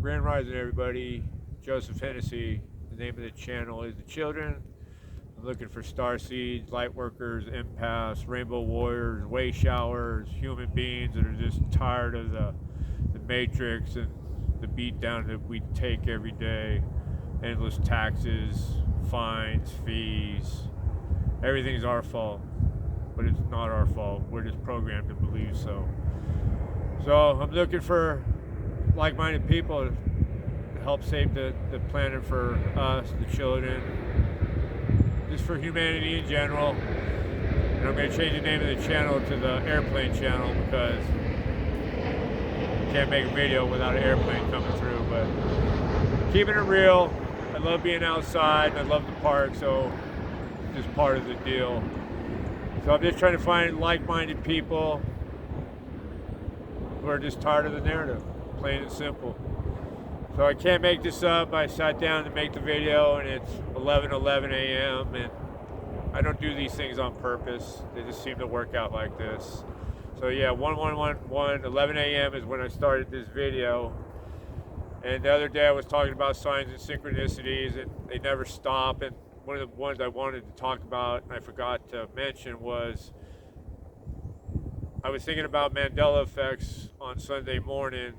Grand Rising, everybody. Joseph Hennessy. The name of the channel is The Children. I'm looking for star seeds, light workers, empaths, rainbow warriors, way showers, human beings that are just tired of the matrix and the beat down that we take every day. Endless taxes, fines, fees. Everything's our fault, but it's not our fault. We're just programmed to believe so. So I'm looking for like-minded people to help save the planet for us, the children, just for humanity in general. And I'm going to change the name of the channel to the Airplane Channel because you can't make a video without an airplane coming through. But keeping it real, I love being outside, I love the park, so it's just part of the deal. So I'm just trying to find like-minded people who are just tired of the narrative, plain and simple. So I can't make this up. I sat down to make the video and it's 11:11 a.m. and I don't do these things on purpose. They just seem to work out like this. So yeah, 11 a.m. is when I started this video. And the other day I was talking about signs and synchronicities and they never stop. And one of the ones I wanted to talk about and I forgot to mention was I was thinking about Mandela effects on Sunday morning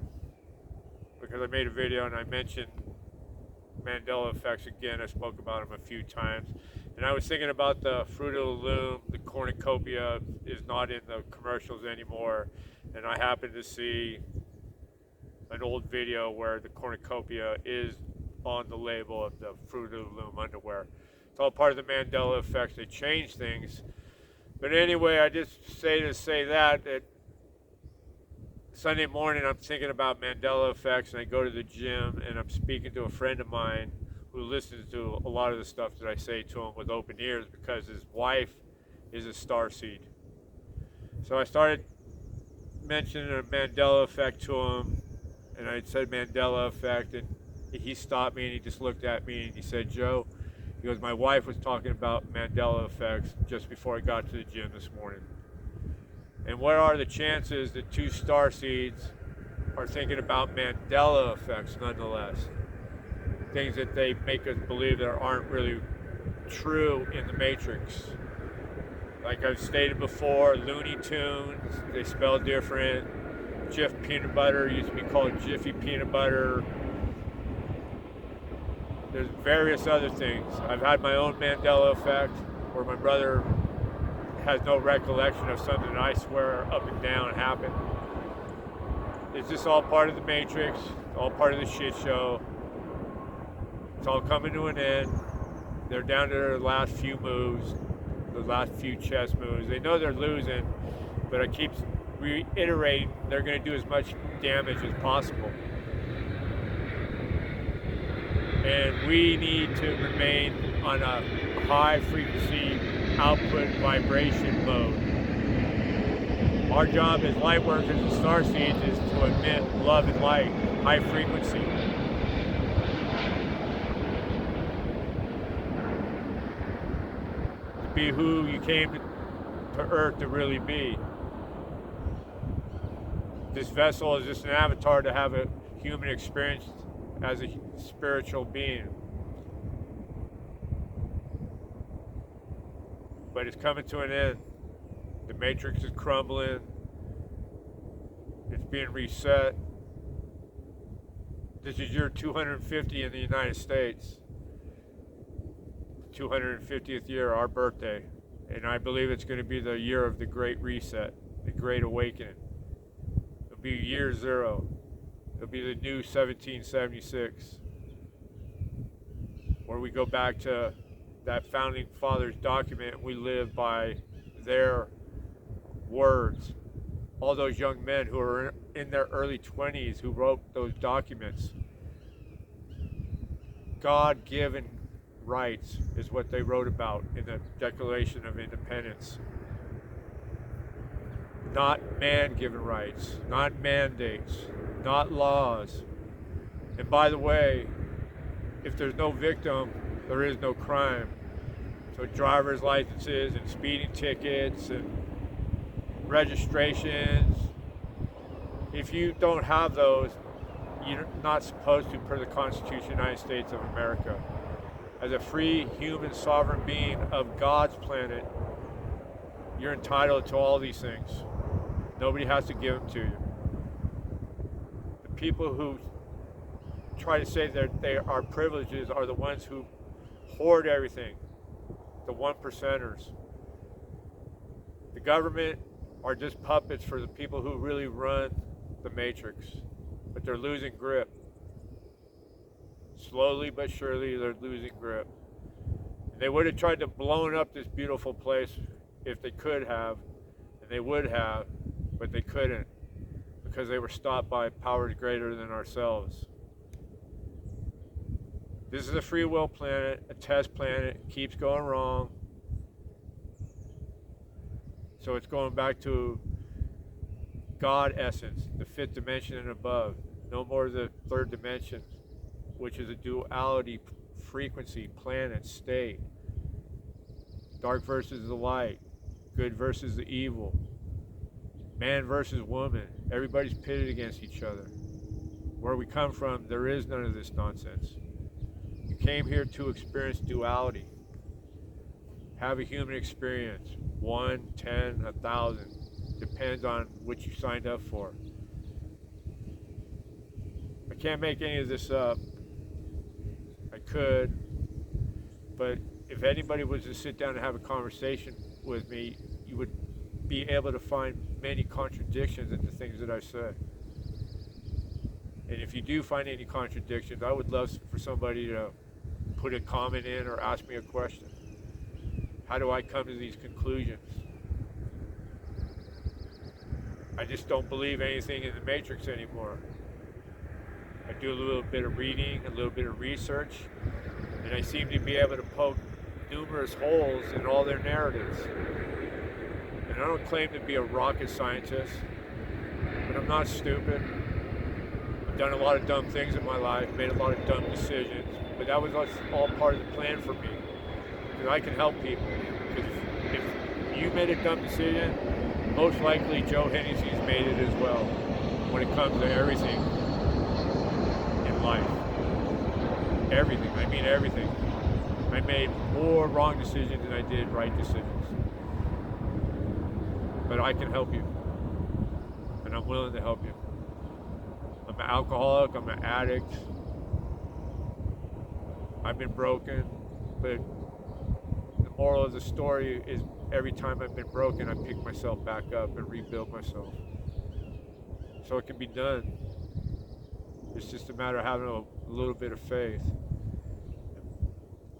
because I made a video and I mentioned Mandela effects again. I spoke about them a few times. And I was thinking about the Fruit of the Loom, the cornucopia is not in the commercials anymore. And I happened to see an old video where the cornucopia is on the label of the Fruit of the Loom underwear. It's all part of the Mandela effects. They change things. But anyway, I just say that Sunday morning I'm thinking about Mandela effects and I go to the gym and I'm speaking to a friend of mine who listens to a lot of the stuff that I say to him with open ears because his wife is a starseed. So I started mentioning a Mandela effect to him and I said Mandela effect and he stopped me and he just looked at me and he said, Joe, he goes, my wife was talking about Mandela effects just before I got to the gym this morning. And what are the chances that two starseeds are thinking about Mandela effects nonetheless? Things that they make us believe that aren't really true in the Matrix. Like I've stated before, Looney Tunes, they spell different. Jif peanut butter used to be called Jiffy peanut butter. There's various other things. I've had my own Mandela effect where my brother has no recollection of something that I swear up and down happened. It's just all part of the Matrix, all part of the shit show. It's all coming to an end. They're down to their last few moves, the last few chess moves. They know they're losing, but I keep reiterating they're going to do as much damage as possible. And we need to remain on a high frequency output vibration mode. Our job as light workers and star seeds is to emit love and light, high frequency. To be who you came to Earth to really be. This vessel is just an avatar to have a human experience as a spiritual being. But it's coming to an end. The Matrix is crumbling. It's being reset. This is year 250 in the United States. 250th year, our birthday. And I believe it's going to be the year of the Great Reset, the Great Awakening. It'll be year zero. It'll be the new 1776, where we go back to that founding fathers document. We live by their words. All those young men who are in their early 20s who wrote those documents. God-given rights is what they wrote about in the Declaration of Independence. Not man-given rights, not mandates, not laws. And by the way, if there's no victim, there is no crime. So driver's licenses and speeding tickets and registrations, if you don't have those, you're not supposed to, per the Constitution of the United States of America. As a free, human, sovereign being of God's planet, you're entitled to all these things. Nobody has to give them to you. The people who try to say that they are privileges are the ones who hoard everything, the one percenters. The government are just puppets for the people who really run the matrix, but they're losing grip. Slowly but surely, they're losing grip. They would have tried to blow up this beautiful place if they could have, and they would have, but they couldn't because they were stopped by powers greater than ourselves. This is a free will planet, a test planet. It keeps going wrong. So it's going back to God essence, the fifth dimension and above. No more the third dimension, which is a duality, frequency, planet, state. Dark versus the light, good versus the evil, man versus woman. Everybody's pitted against each other. Where we come from, there is none of this nonsense. You came here to experience duality. Have a human experience. 1, 10, 1,000. Depends on what you signed up for. I can't make any of this up. I could, but if anybody was to sit down and have a conversation with me, you would be able to find many contradictions in the things that I said. And if you do find any contradictions, I would love for somebody to put a comment in or ask me a question. How do I come to these conclusions? I just don't believe anything in the Matrix anymore. I do a little bit of reading, a little bit of research, and I seem to be able to poke numerous holes in all their narratives. And I don't claim to be a rocket scientist, but I'm not stupid. I've done a lot of dumb things in my life, made a lot of dumb decisions, but that was all part of the plan for me. Because I can help people. Because if you made a dumb decision, most likely Joe Hennessy's made it as well when it comes to everything in life. Everything. I mean everything. I made more wrong decisions than I did right decisions. But I can help you. And I'm willing to help you. I'm an alcoholic. I'm an addict. I've been broken. But the moral of the story is every time I've been broken, I pick myself back up and rebuild myself. So it can be done. It's just a matter of having a little bit of faith.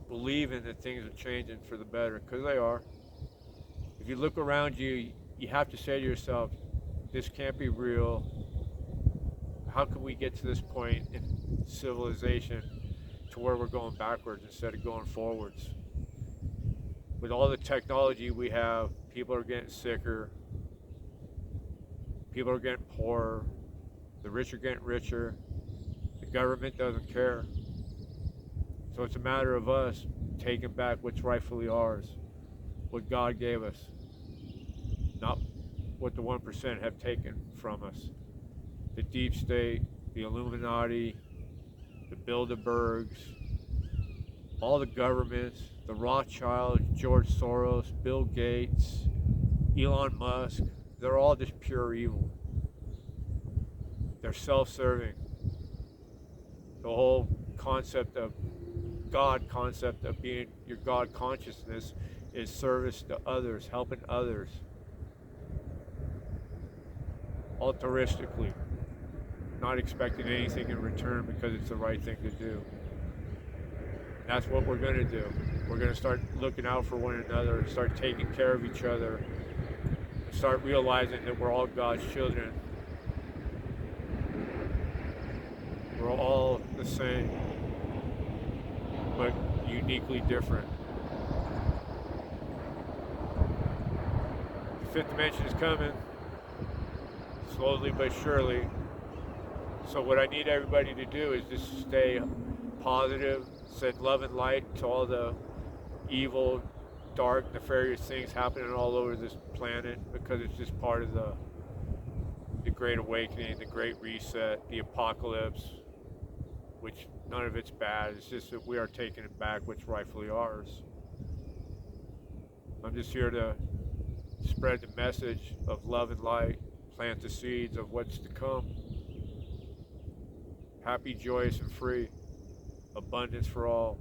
Believing that things are changing for the better, because they are. If you look around you, you have to say to yourself, this can't be real. How can we get to this point in civilization to where we're going backwards instead of going forwards? With all the technology we have, people are getting sicker. People are getting poorer. The rich are getting richer. The government doesn't care. So it's a matter of us taking back what's rightfully ours, what God gave us, not what the 1% have taken from us. The deep state, the Illuminati, the Bilderbergs, all the governments, the Rothschilds, George Soros, Bill Gates, Elon Musk, they're all just pure evil. They're self-serving. The whole concept of God concept of being your God consciousness is service to others, helping others. Altruistically, not expecting anything in return because it's the right thing to do. And that's what we're going to do. We're going to start looking out for one another, start taking care of each other, start realizing that we're all God's children. We're all the same, but uniquely different. The fifth dimension is coming, slowly but surely. So what I need everybody to do is just stay positive, send love and light to all the evil, dark, nefarious things happening all over this planet, because it's just part of the Great Awakening, the Great Reset, the Apocalypse, which none of it's bad. It's just that we are taking it back, what's rightfully ours. I'm just here to spread the message of love and light, plant the seeds of what's to come. Happy, joyous, and free. Abundance for all.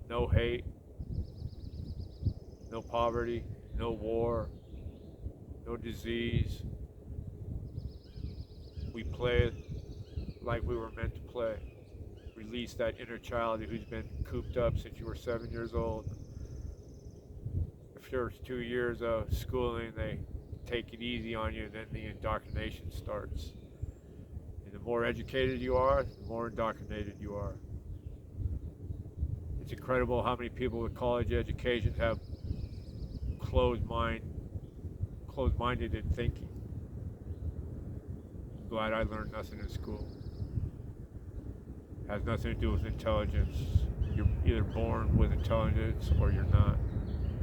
No hate. No poverty. No war. No disease. We play like we were meant to play. Release that inner child who's been cooped up since you were 7 years old. The first 2 years of schooling, they take it easy on you, and then the indoctrination starts. And the more educated you are, the more indoctrinated you are. It's incredible how many people with college education have closed-minded in thinking. I'm glad I learned nothing in school. It has nothing to do with intelligence. You're either born with intelligence or you're not.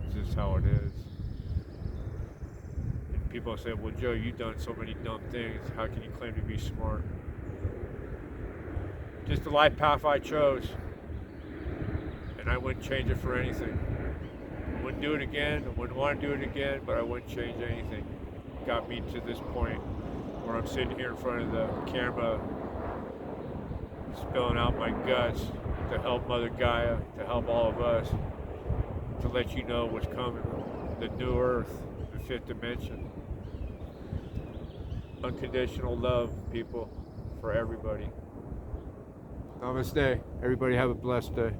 This is how it is. And people say, well, Joe, you've done so many dumb things. How can you claim to be smart? Just the life path I chose. And I wouldn't change it for anything. I wouldn't do it again. I wouldn't want to do it again, but I wouldn't change anything. It got me to this point where I'm sitting here in front of the camera spilling out my guts to help Mother Gaia, to help all of us, to let you know what's coming. The new earth, the fifth dimension. Unconditional love, people, for everybody. Namaste. Everybody have a blessed day.